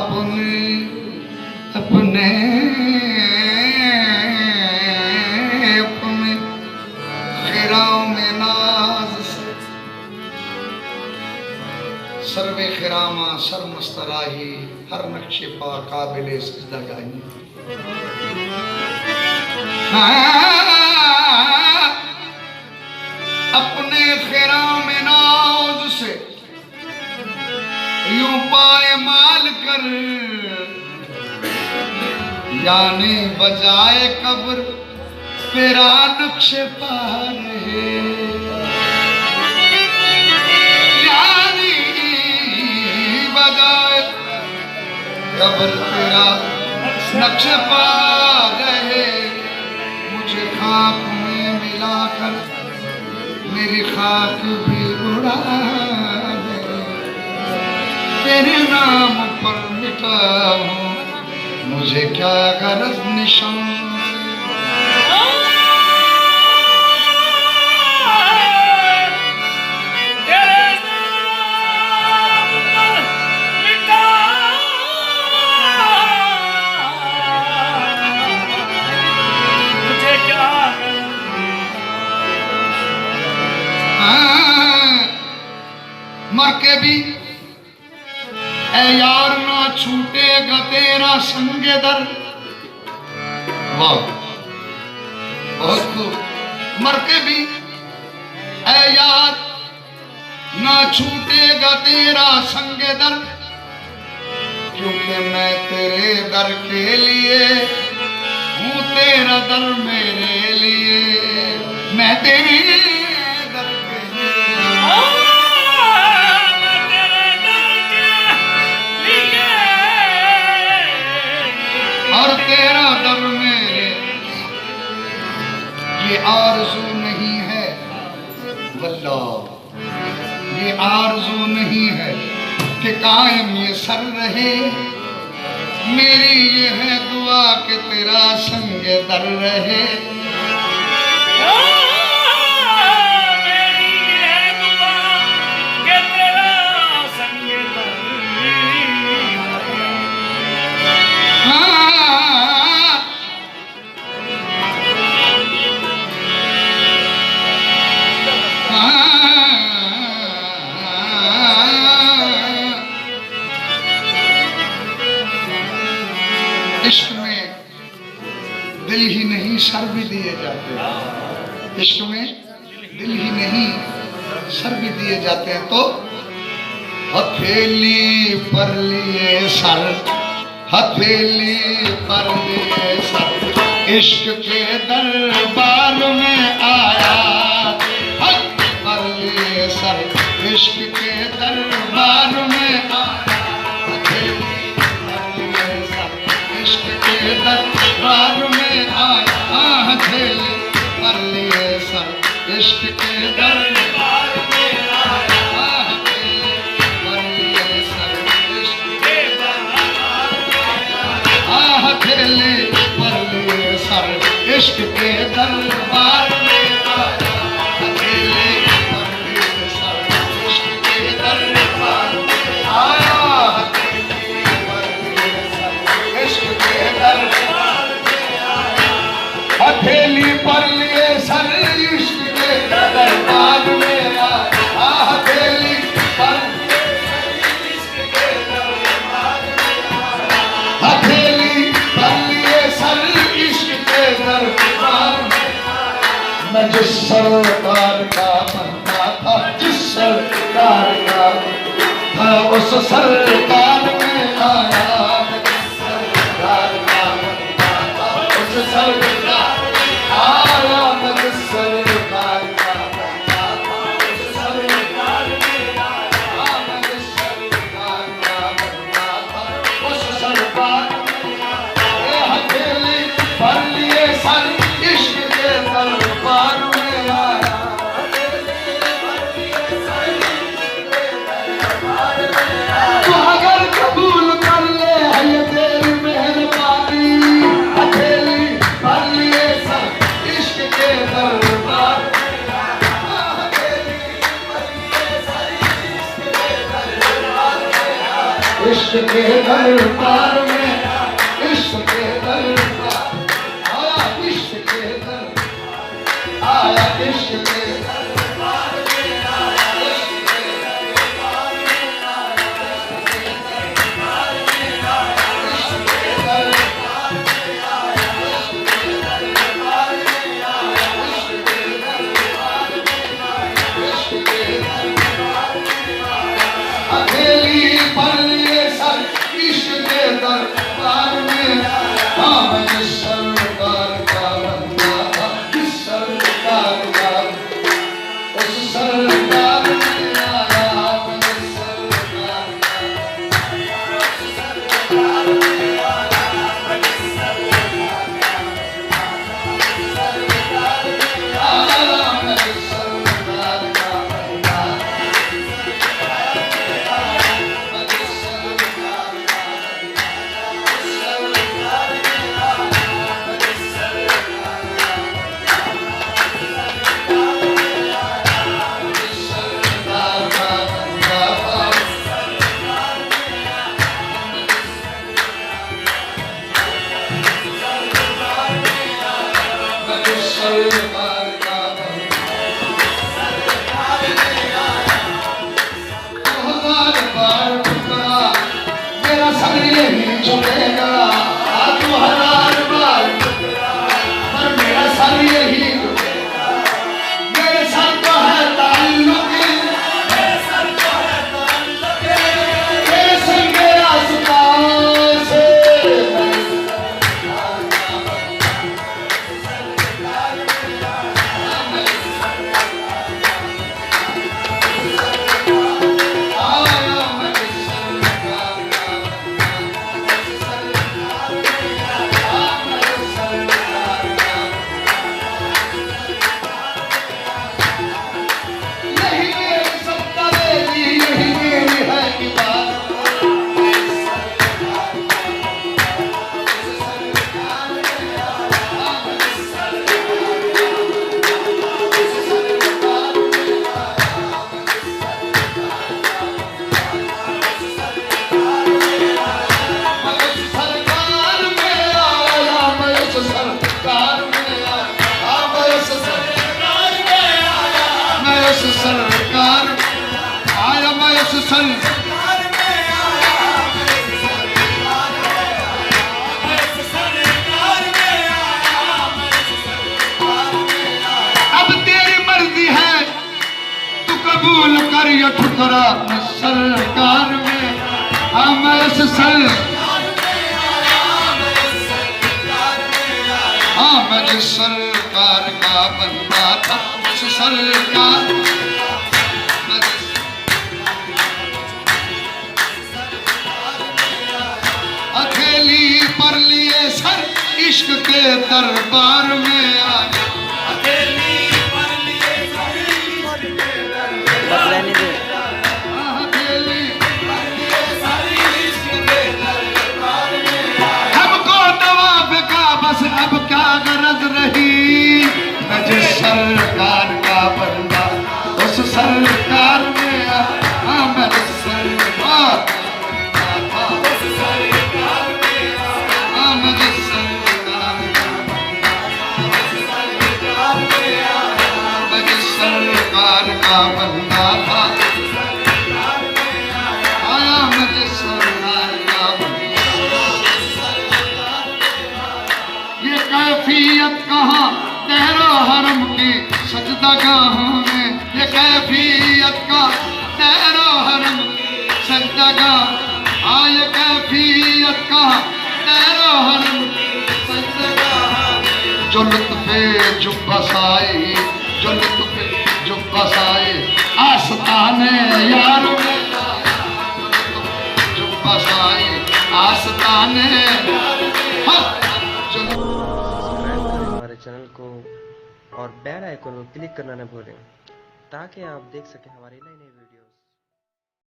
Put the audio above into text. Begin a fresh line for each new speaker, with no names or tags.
अपने अपने अपने खिराम नाज से सर्वे खिरामा सरमस्तराही हर नक्शे पा काबिले सजदा जाही। अपने खिराम नाज से यूं पाए माल कर यानी बजाए कब्र तेरा नक्शे पा रहे, यानी बजाए कब्र तेरा नक्शे पा रहे। मुझे खाक में मिलाकर मेरी खाक भी उड़ा दे, तेरे नाम पर मिटाऊं मुझे क्या गरज निशान मर के भी ऐ यार ना छूटेगा तेरा संगे दर। वाह बहुत खूब। मर के भी ऐ यार ना छूटेगा तेरा संगे दर, क्योंकि मैं तेरे दर के लिए हूँ तेरा दर मेरे लिए। मैं तेरे दर के और तेरा दर मेरे। ये आरज़ू नहीं है वल्लाह, ये आरज़ू नहीं है कि कायम ये सर रहे, मेरी ये है दुआ कि तेरा संग दर रहे। इश्क में दिल ही नहीं सर भी दिए जाते हैं, इश्क में दिल ही नहीं सर भी दिए जाते हैं। तो हथेली पर लिए सर, हथेली पर लिए सर, इश्क के दरबार में आया। हथ पर लिए सर, इश्क के दरबार में आया। दरबार में आया, हथेली पर लिए सर, इश्क के दरबार में आया। हथेली पर लिए सर, इश्क के दरबार में आया। हथेली पर लिए सर, इश्क के दरबार में आया। हथेली पर लिए सर, इश्क के दरबार में आया। हथेली पर लिए सर, इश्क के दरबार में आया। हथेली पर इश्क के दरबार में आया। हथेली पर लिए सर, इश्क के दरबार में आया। मैं जिस सरकार का बंदा था, जिस सरकार का था, उस सरकार में आया। सरकार का बंदा था, उस सरकार तो अगर दरबार में, इश्क के दरबार आया, इश्क के दरबार आया, इश्क के दरबार में आया, इश्क के दरबार में आया, इश्क के दरबार में आया, इश्क के दरबार में आया, इश्क के दरबार में आया, इश्क के दरबार में आया, इश्क के दरबार में आया। अकेली पर लिए सर इश्क के दरबार में, हाँ मैं जिस सरकार का बंदा था, जिस सरकार का, उस सरकार में आया, मैं जिस सरकार का, उस सरकार में आया, मैं जिस सरकार का, सरकार में आया, मैं जिस सरकार का बंदा, झुकेगा 2000 बार, पर मेरा सर यही झुकेगा। मेरे सर को है ताल्लुक, मेरे सर को है ताल्लुक, मेरे सर के आसमान से, सरकार आया, मैं उस सरकार में आया, मैं उस सरकार में आया, मैं उस सरकार में आया। अब तेरी मर्जी है, तू कबूल कर या ठुकरा, मैं सरकार में हाँ, मैं उस सरकार में आया, मैं उस सरकार में आया। हाँ मैं जिस सरकार का बंदा था, उस सरकार पर लिए सर इश्क के दरबार में आया, अकेली पर लिए सर इश्क के दरबार में आया, अकेली पर लिए सर इश्क के दरबार में आया। हमको नवाब का बस अब क्या गरज रही, मैं जिस सरकार का बंदा उस सरकार में आया, मैं जिस सरकार का बंदा था, आया मुझे सरकार का बंदा। ये कैफियत कहाँ तेरा हरम की सजदागाहों में, ये कैफियत का तेरा हरम की सजदागाह, ये कैफियत का तेरा हरम की सजदागाह। जो लुत्फ़े जुब्बा साई, जो लुत्फ़े जुब्बा साई आस्ताने यार में, जुब्बा साई आस्ताने।
हमारे चैनल को और बेल आइकन को क्लिक करना न भूलें, ताकि आप देख सकें हमारी नई